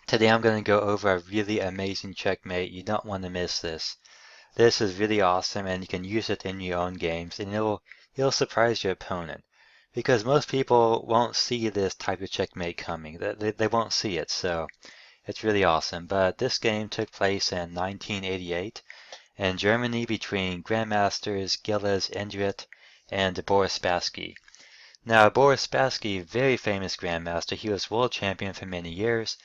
Today I'm going to go over a really amazing checkmate. You don't want to miss this. This is really awesome and you can use it in your own games and it'll surprise your opponent. Because most people won't see this type of checkmate coming. They won't see it, so it's really awesome. But this game took place in 1988 in Germany between Grandmasters Gilles Andruet and Boris Spassky. Now, Boris Spassky, very famous Grandmaster, he was world champion for many years,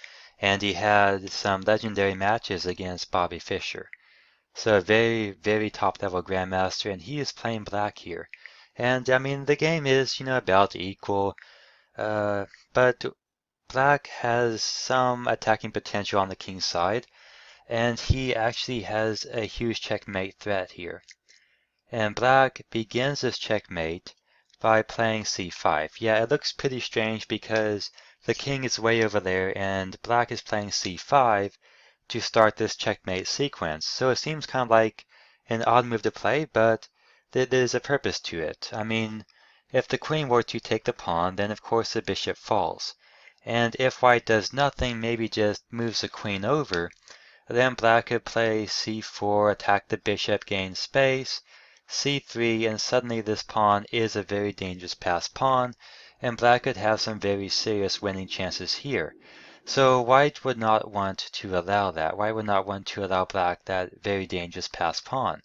and he had some legendary matches against Bobby Fischer. So a very, very top-level Grandmaster, and he is playing black here. And, I mean, the game is, about equal, but black has some attacking potential on the king's side, and he actually has a huge checkmate threat here. And black begins this checkmate by playing c5. Yeah, it looks pretty strange because the king is way over there and black is playing c5 to start this checkmate sequence. So it seems kind of like an odd move to play, but there's a purpose to it. I mean, if the queen were to take the pawn, then of course the bishop falls. And if white does nothing, maybe just moves the queen over, then black could play c4, attack the bishop, gain space, c3, and suddenly this pawn is a very dangerous passed pawn, and black could have some very serious winning chances here. So white would not want to allow that. White would not want to allow black that very dangerous passed pawn.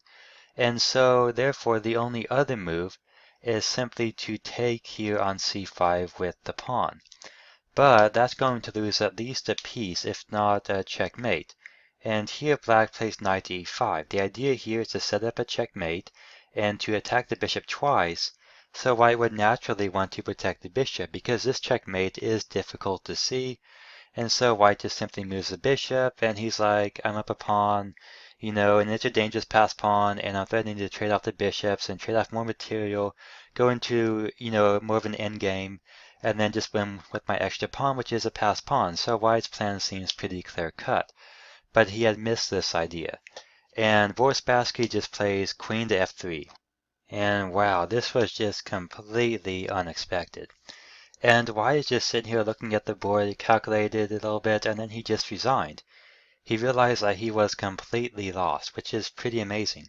And so therefore the only other move is simply to take here on c5 with the pawn. But that's going to lose at least a piece, if not a checkmate. And here black plays knight to e5. The idea here is to set up a checkmate and to attack the bishop twice, so white would naturally want to protect the bishop because this checkmate is difficult to see, and so white just simply moves the bishop, and he's like, I'm up a pawn, and it's a dangerous pass pawn, and I'm threatening to trade off the bishops and trade off more material, go into, more of an endgame, and then just win with my extra pawn, which is a pass pawn. So white's plan seems pretty clear-cut. But he had missed this idea. And Boris Spassky just plays queen to f3. And wow, this was just completely unexpected. And white is just sitting here looking at the board, calculated a little bit, and then he just resigned. He realized that he was completely lost, which is pretty amazing.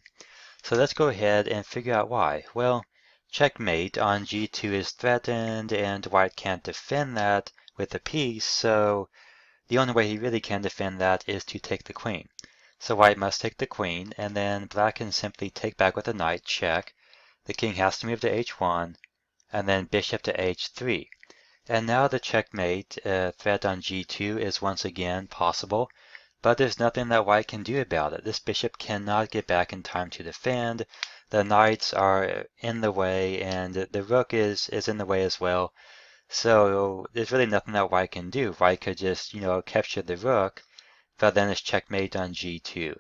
So let's go ahead and figure out why. Well, checkmate on g2 is threatened, and white can't defend that with a piece, so the only way he really can defend that is to take the queen. So white must take the queen, and then black can simply take back with a knight, check. The king has to move to h1, and then bishop to h3. And now the checkmate threat on g2 is once again possible, but there's nothing that white can do about it. This bishop cannot get back in time to defend. The knights are in the way, and the rook is in the way as well. So there's really nothing that white can do. White could just, capture the rook, but then it's checkmate on g2.